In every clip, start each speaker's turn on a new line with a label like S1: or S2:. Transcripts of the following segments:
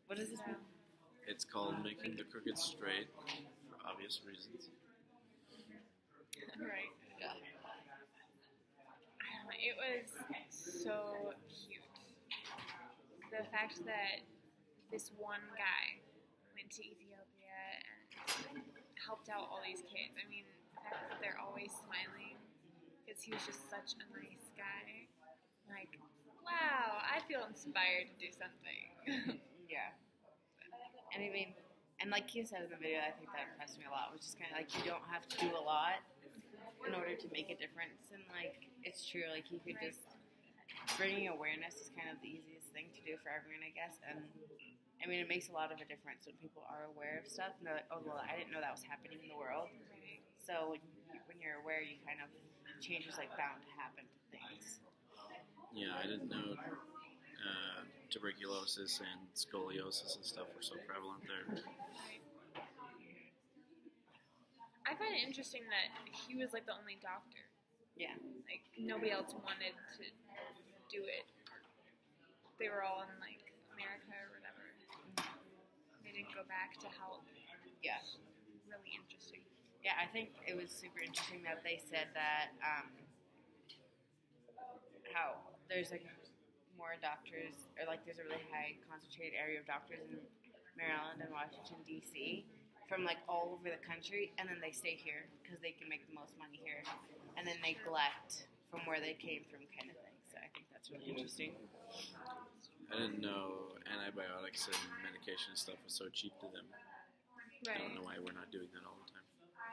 S1: What does this mean?
S2: It's called Making the Crooked Straight, for obvious reasons.
S3: Right.
S1: Yeah.
S3: It was so cute. The fact that this one guy went to Ethiopia and helped out all these kids. I mean, the fact that they're always smiling because he was just such a nice guy. Like, wow, I feel inspired to do something.
S1: Yeah. And I mean, and like you said in the video, I think that impressed me a lot, which is kind of like you don't have to do a lot in order to make a difference. And like, it's true, like you could just, bringing awareness is kind of the easiest thing to do for everyone, I guess. And I mean, it makes a lot of a difference when people are aware of stuff and they're like, oh, well, I didn't know that was happening in the world. So when you're aware, you kind of, changes like bound to happen to things.
S2: Yeah, I didn't know tuberculosis and scoliosis and stuff were so prevalent there.
S3: I find it interesting that he was like the only doctor.
S1: Yeah.
S3: Like nobody else wanted to do it. They were all in like America or whatever. They didn't go back to help.
S1: Yeah.
S3: Really interesting.
S1: Yeah, I think it was super interesting that they said that how there's like more doctors, or like there's a really high concentrated area of doctors in Maryland and Washington, D.C. from like all over the country, and then they stay here because they can make the most money here, and then neglect from where they came from kind of thing. So I think that's really interesting.
S2: I didn't know antibiotics and medication and stuff was so cheap to them. I don't know why we're not doing that all the time.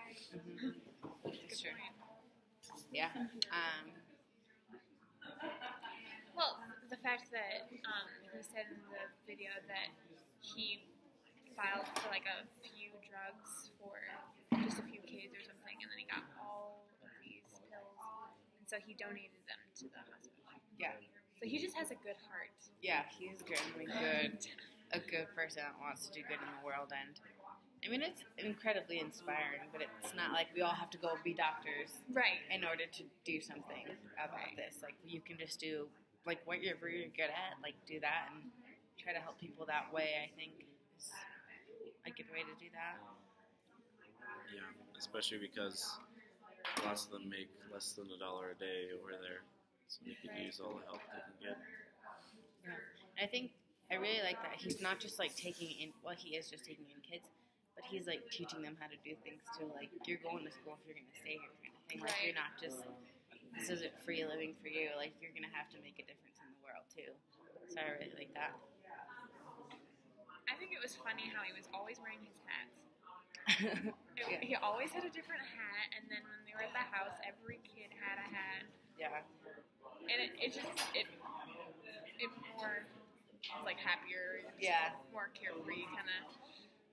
S1: It's true. Yeah.
S3: Well, the fact that he said in the video that he filed for like a few drugs for just a few kids or something, and then he got all of these pills, and so he donated them to the hospital.
S1: Yeah.
S3: So he just has a good heart.
S1: Yeah, he's genuinely good. A good person that wants to do good in the world, and I mean it's incredibly inspiring. But it's not like we all have to go be doctors,
S3: Right.
S1: in order to do something about this. Like you can just do like whatever you're good at, like do that and try to help people that way. I think is a good way to do that.
S2: Yeah, especially because lots of them make less than $1 a day over there, so they could use all the help they can get.
S1: Yeah, and I think I really like that he's not just like taking in. Well, he is just taking in kids, but he's like teaching them how to do things too. Like you're going to school if you're going to stay here, kind of thing. Like you're not just, this isn't free living for you. Like you're going to have to make a difference in the world too. So I really like that.
S3: I think it was funny how he was always wearing his hats.
S1: Yeah.
S3: He always had a different hat, and then when they were at the house, every kid had a hat.
S1: Yeah.
S3: And it more like happier,
S1: Yeah.
S3: more carefree kind of.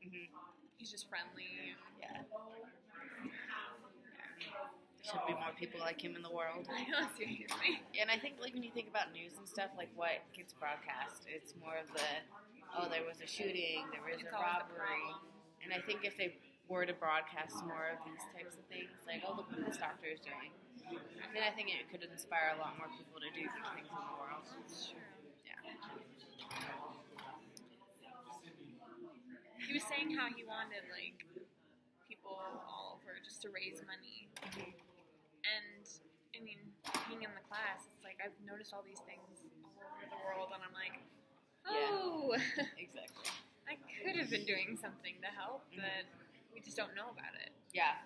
S1: Mhm.
S3: He's just friendly.
S1: Yeah. There should be more people like him in the world.
S3: I know, seriously.
S1: And I think like when you think about news and stuff, like what gets broadcast, it's more of the, oh, there was a shooting, there was
S3: It's
S1: a
S3: always the
S1: robbery.
S3: problem.
S1: And I think if they were to broadcast more of these types of things, like, oh, look what this doctor is doing, then I think it could inspire a lot more people to do good things in the world.
S3: That's true.
S1: Yeah.
S3: He was saying how he wanted like people all over just to raise money. And I mean, being in the class, it's like I've noticed all these things all over the world, and I'm like, oh,
S1: Exactly.
S3: I could have been doing something to help, but we just don't know about it.
S1: Yeah.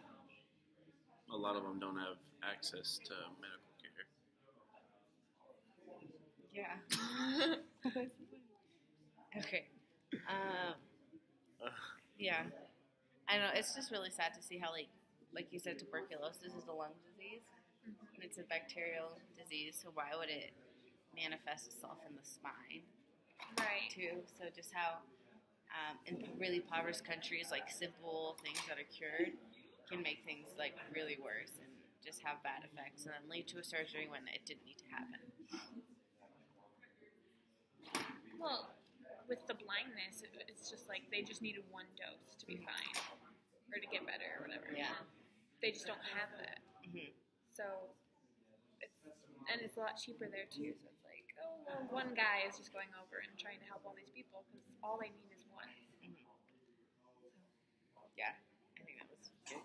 S2: A lot of them don't have access to medical care.
S1: Yeah. Okay. Yeah. I know, it's just really sad to see how, like you said, tuberculosis is a lung disease, and it's a bacterial disease, so why would it manifest itself in the spine,
S3: Right.
S1: too? So just how, in really impoverished countries, like, simple things that are cured can make things, like, really worse and just have bad effects, and then lead to a surgery when it didn't need to happen.
S3: Well, with the blindness, it's just like they just needed one dose to be fine or to get better or whatever.
S1: Yeah.
S3: They just don't have that.
S1: Mm-hmm.
S3: So, it's a lot cheaper there too. So it's like, oh, well, one guy is just going over and trying to help all these people because all they need is one.
S1: Mm-hmm. Yeah, I think that was good.